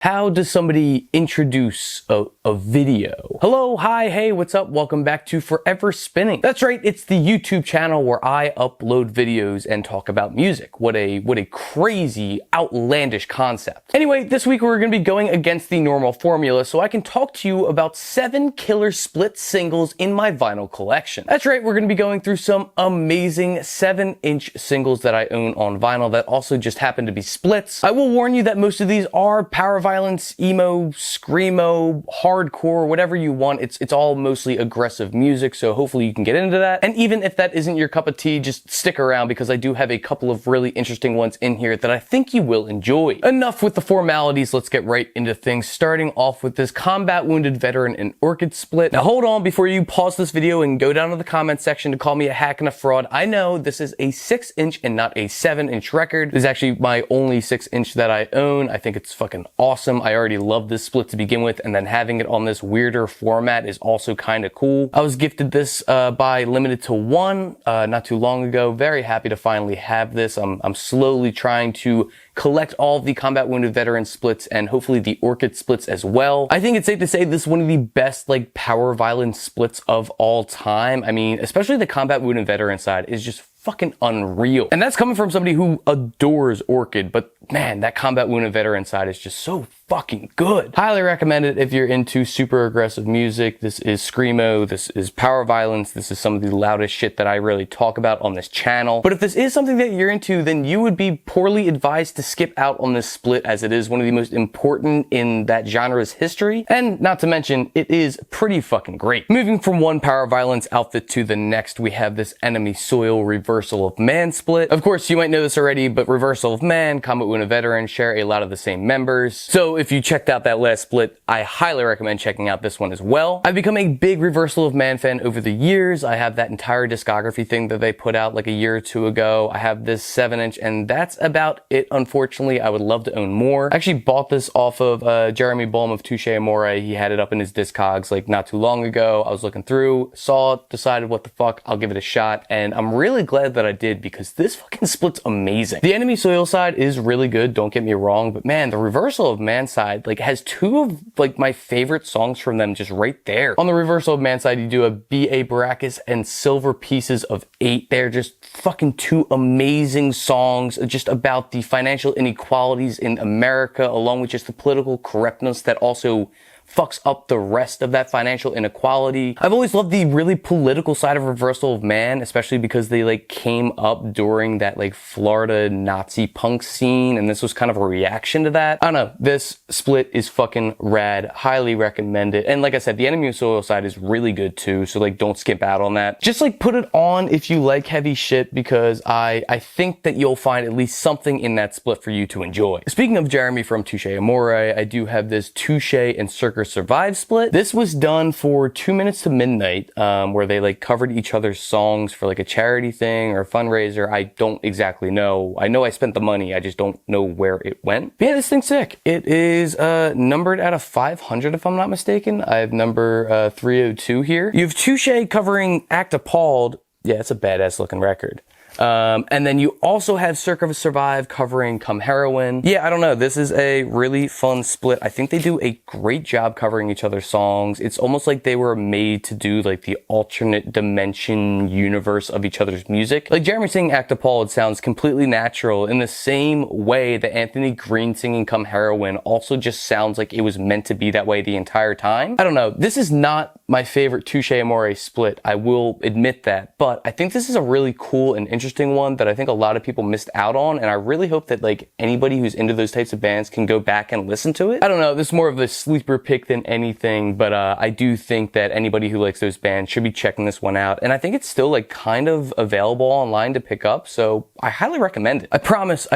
How does somebody introduce a video? Hello, hi, hey, what's up? Welcome back to Forever Spinning. That's right, it's the YouTube channel where I upload videos and talk about music. What a crazy, outlandish concept. Anyway, this week we're gonna be going against the normal formula so I can talk to you about 7 killer split singles in my vinyl collection. That's right, we're gonna be going through some amazing 7-inch singles that I own on vinyl that also just happen to be splits. I will warn you that most of these are power violence, emo, screamo, hardcore, whatever you want. It's all mostly aggressive music, so hopefully you can get into that. And even if that isn't your cup of tea, just stick around because I do have a couple of really interesting ones in here that I think you will enjoy. Enough with the formalities, let's get right into things, starting off with this Combat Wounded Veteran and Orchid split. Now hold on before you pause this video and go down to the comment section to call me a hack and a fraud. I know this is a 6-inch and not a 7-inch record. This is actually my only 6-inch that I own. I think it's fucking awesome. I already love this split to begin with, and then having it on this weirder format is also kind of cool. I was gifted this by Limited to One not too long ago. Very happy to finally have this. I'm slowly trying to collect all of the Combat Wounded Veteran splits and hopefully the Orchid splits as well. I think it's safe to say this is one of the best like power violence splits of all time. I mean, especially the Combat Wounded Veteran side is just fucking unreal. And that's coming from somebody who adores Orchid, but man, that Combat Wounded Veteran side is just so fucking good. Highly recommend it if you're into super aggressive music. This is screamo, this is power violence, this is some of the loudest shit that I really talk about on this channel. But if this is something that you're into, then you would be poorly advised to skip out on this split, as it is one of the most important in that genre's history. And not to mention, it is pretty fucking great. Moving from one power violence outfit to the next, we have this Enemy Soil Reversal of Man split. Of course, you might know this already, but Reversal of Man, Combat Wounded Veteran share a lot of the same members. So if you checked out that last split, I highly recommend checking out this one as well. I've become a big Reversal of Man fan over the years. I have that entire discography thing that they put out like a year or two ago. I have this 7-inch, and that's about it. Unfortunately, I would love to own more. I actually bought this off of Jeremy Bolm of Touche Amore. He had it up in his Discogs like not too long ago. I was looking through, saw it, decided what the fuck, I'll give it a shot, and I'm really glad that I did because this fucking split's amazing. The Enemy Soil side is really good, don't get me wrong, but man, the Reversal of Man side like has 2 of like my favorite songs from them just right there. On the Reversal of Man side, you do a B.A. Baracus and Silver Pieces of 8. They're just fucking 2 amazing songs just about the financial inequalities in America, along with just the political correctness that also fucks up the rest of that financial inequality. I've always loved the really political side of Reversal of Man, especially because they like came up during that like Florida Nazi punk scene, and this was kind of a reaction to that. I don't know, this split is fucking rad. Highly recommend it. And like I said, the Enemy Soil side is really good too, so like don't skip out on that. Just like put it on if you like heavy shit, because I think that you'll find at least something in that split for you to enjoy. Speaking of Jeremy from Touche Amore, I do have this Touche and Circa Survive split. This was done for 2 Minutes to Midnight, where they like covered each other's songs for like a charity thing or a fundraiser. I don't exactly know. I know I spent the money, I just don't know where it went. But yeah, this thing's sick. It is numbered out of 500 if I'm not mistaken. I have number 302 here. You have Touche covering Act Appalled. Yeah, it's a badass looking record. And then you also have Circa Survive covering Come Heroin. Yeah, I don't know. This is a really fun split. I think they do a great job covering each other's songs. It's almost like they were made to do like the alternate dimension universe of each other's music. Like Jeremy singing Act Appalled sounds completely natural in the same way that Anthony Green singing Come Heroin also just sounds like it was meant to be that way the entire time. I don't know. This is not my favorite Touche Amore split. I will admit that, but I think this is a really cool and interesting one that I think a lot of people missed out on, and I really hope that like anybody who's into those types of bands can go back and listen to it. I don't know, this is more of a sleeper pick than anything, but I do think that anybody who likes those bands should be checking this one out, and I think it's still like kind of available online to pick up, so I highly recommend it. I promise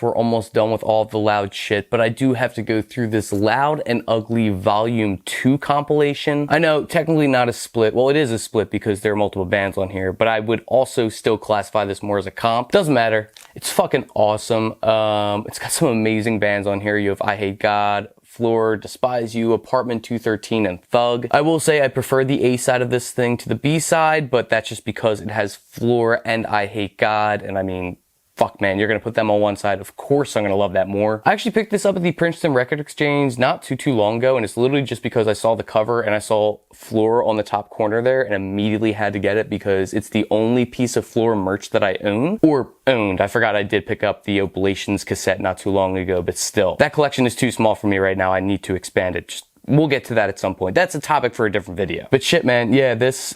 we're almost done with all of the loud shit, but I do have to go through this Loud and Ugly Volume 2 compilation. I know, technically not a split. Well, it is a split because there are multiple bands on here, but I would also still classify this more as a comp. Doesn't matter. It's fucking awesome. It's got some amazing bands on here. You have I Hate God, Floor, Despise You, Apartment 213, and Thug. I will say I prefer the A side of this thing to the B side, but that's just because it has Floor and I Hate God, and I mean, fuck man, you're gonna put them on one side, of course I'm gonna love that more. I actually picked this up at the Princeton Record Exchange not too long ago, and it's literally just because I saw the cover and I saw Floor on the top corner there and immediately had to get it because it's the only piece of Floor merch that I own, or owned. I forgot I did pick up the Oblations cassette not too long ago, but still, that collection is too small for me right now. I need to expand it. We'll get to that at some point. That's a topic for a different video. But shit, man, yeah, this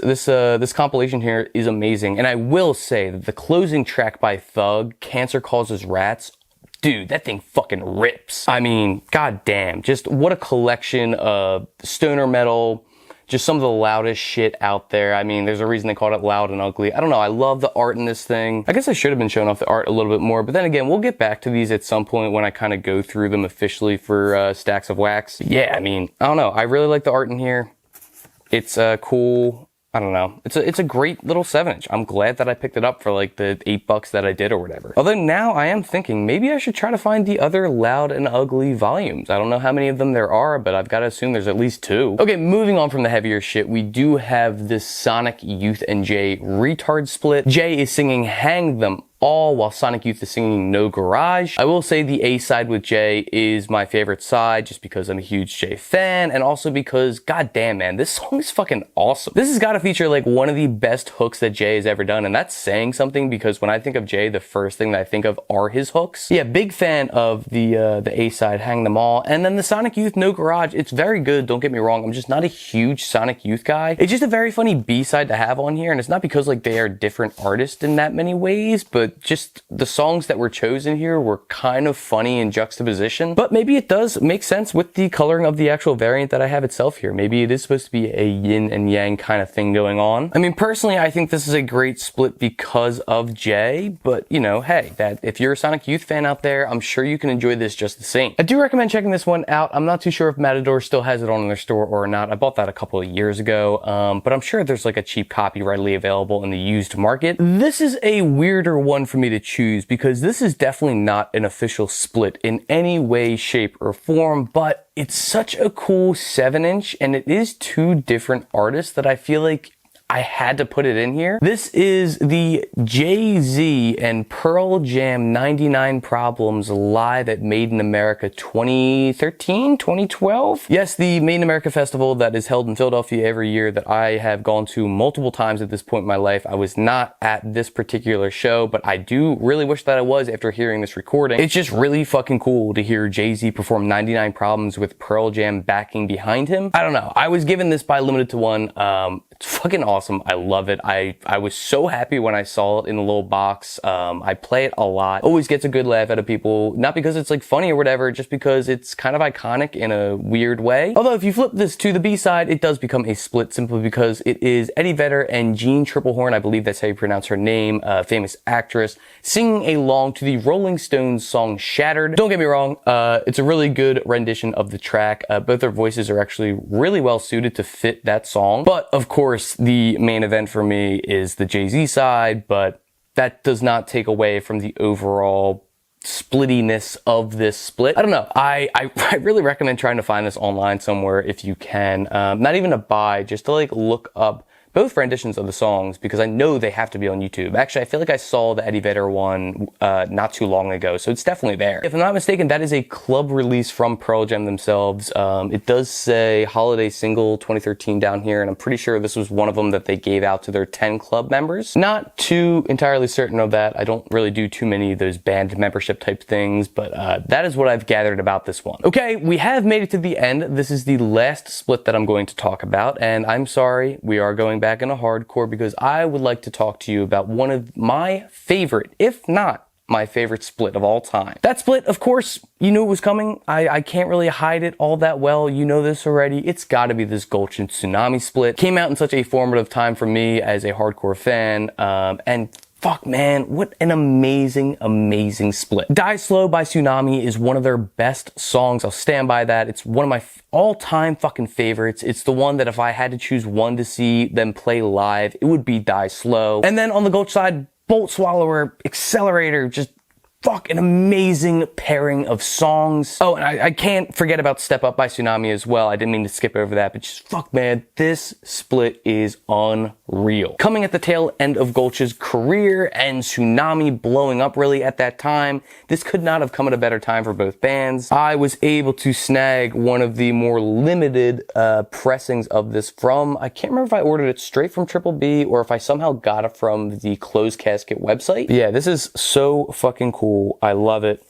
compilation here is amazing. And I will say that the closing track by Thug, Cancer Causes Rats, dude, that thing fucking rips. I mean, goddamn, just what a collection of stoner metal, just some of the loudest shit out there. I mean, there's a reason they called it Loud and Ugly. I don't know, I love the art in this thing. I guess I should have been showing off the art a little bit more, but then again, we'll get back to these at some point when I kind of go through them officially for Stacks of Wax. Yeah, I mean, I don't know, I really like the art in here. It's cool. I don't know. It's a great little 7-inch. I'm glad that I picked it up for like the $8 that I did or whatever. Although now I am thinking maybe I should try to find the other Loud and Ugly volumes. I don't know how many of them there are, but I've got to assume there's at least 2. Okay, moving on from the heavier shit, we do have this Sonic Youth and Jay retard split. Jay is singing Hang Them All while Sonic Youth is singing No Garage. I will say the A side with Jay is my favorite side just because I'm a huge Jay fan, and also because, goddamn man, this song is fucking awesome. This has got to feature like one of the best hooks that Jay has ever done, and that's saying something because when I think of Jay, the first thing that I think of are his hooks. Yeah, big fan of the A side, Hang Them All, and then the Sonic Youth No Garage. It's very good, don't get me wrong. I'm just not a huge Sonic Youth guy. It's just a very funny B side to have on here, and it's not because like they are different artists in that many ways, but just the songs that were chosen here were kind of funny in juxtaposition. But maybe it does make sense with the coloring of the actual variant that I have itself here. Maybe it is supposed to be a yin and yang kind of thing going on. I mean, personally, I think this is a great split because of Jay, but you know, hey, that if you're a Sonic Youth fan out there, I'm sure you can enjoy this just the same. I do recommend checking this one out. I'm not too sure if Matador still has it on in their store or not. I bought that a couple of years ago, but I'm sure there's like a cheap copy readily available in the used market. This is a weirder one for me to choose because this is definitely not an official split in any way, shape, or form, but it's such a cool 7-inch and it is 2 different artists that I feel like I had to put it in here. This is the Jay-Z and Pearl Jam 99 Problems live at Made in America 2013, 2012? Yes, the Made in America festival that is held in Philadelphia every year that I have gone to multiple times at this point in my life. I was not at this particular show, but I do really wish that I was after hearing this recording. It's just really fucking cool to hear Jay-Z perform 99 Problems with Pearl Jam backing behind him. I don't know. I was given this by Limited to One. It's fucking awesome. I love it. I was so happy when I saw it in the little box. I play it a lot. Always gets a good laugh out of people. Not because it's like funny or whatever, just because it's kind of iconic in a weird way. Although if you flip this to the B side, it does become a split simply because it is Eddie Vedder and Jean Triplehorn, I believe that's how you pronounce her name, famous actress, singing along to the Rolling Stones song Shattered. Don't get me wrong, it's a really good rendition of the track. Both their voices are actually really well suited to fit that song. But of course, the main event for me is the Jay-Z side, but that does not take away from the overall splittiness of this split. I don't know. I really recommend trying to find this online somewhere if you can. Not even to buy, just to like look up both renditions of the songs because I know they have to be on YouTube. Actually, I feel like I saw the Eddie Vedder one not too long ago, so it's definitely there. If I'm not mistaken, that is a club release from Pearl Jam themselves. It does say Holiday Single 2013 down here, and I'm pretty sure this was one of them that they gave out to their 10 club members. Not too entirely certain of that. I don't really do too many of those band membership type things, but that is what I've gathered about this one. Okay, we have made it to the end. This is the last split that I'm going to talk about, and I'm sorry, we are going back into hardcore because I would like to talk to you about one of my favorite, if not my favorite split of all time. That split, of course, you knew it was coming. I can't really hide it all that well. You know this already. It's gotta be this Gulch and Sunami split. Came out in such a formative time for me as a hardcore fan, and fuck man, what an amazing, amazing split. Die Slow by Sunami is one of their best songs. I'll stand by that. It's one of my all-time fucking favorites. It's the one that if I had to choose one to see them play live, it would be Die Slow. And then on the Gulch side, Bolt Swallower, Accelerator, just an amazing pairing of songs. Oh, and I can't forget about Step Up by Sunami as well. I didn't mean to skip over that, but just fuck, man, this split is unreal. Coming at the tail end of Gulch's career and Sunami blowing up really at that time, this could not have come at a better time for both bands. I was able to snag one of the more limited pressings of this from, I can't remember if I ordered it straight from Triple B or if I somehow got it from the Closed Casket website. But yeah, this is so fucking cool. I love it.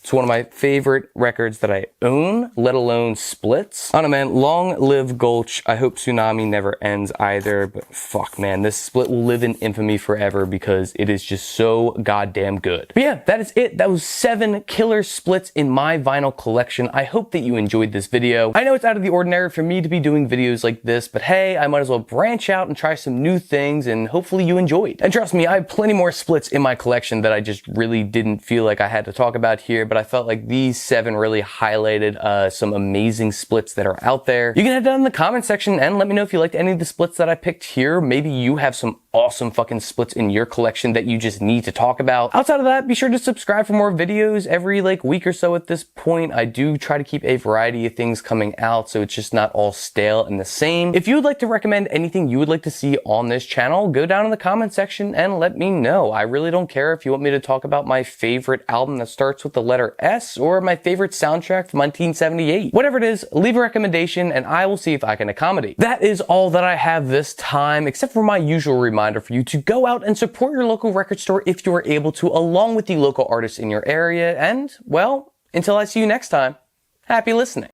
It's one of my favorite records that I own, let alone splits. I don't know, man, long live Gulch. I hope Sunami never ends either, but fuck, man, this split will live in infamy forever because it is just so goddamn good. But yeah, that is it. That was 7 killer splits in my vinyl collection. I hope that you enjoyed this video. I know it's out of the ordinary for me to be doing videos like this, but hey, I might as well branch out and try some new things, and hopefully you enjoyed. And trust me, I have plenty more splits in my collection that I just really didn't feel like I had to talk about here, but I felt like these 7 really highlighted some amazing splits that are out there. You can head down in the comment section and let me know if you liked any of the splits that I picked here. Maybe you have some awesome fucking splits in your collection that you just need to talk about. Outside of that, be sure to subscribe for more videos every week or so at this point. I do try to keep a variety of things coming out, so it's just not all stale and the same. If you would like to recommend anything you would like to see on this channel, go down in the comment section and let me know. I really don't care if you want me to talk about my favorite album that starts with the letter S or my favorite soundtrack from 1978. Whatever it is, leave a recommendation and I will see if I can accommodate. That is all that I have this time, except for my usual reminder for you to go out and support your local record store if you are able to, along with the local artists in your area. And, well, until I see you next time, happy listening.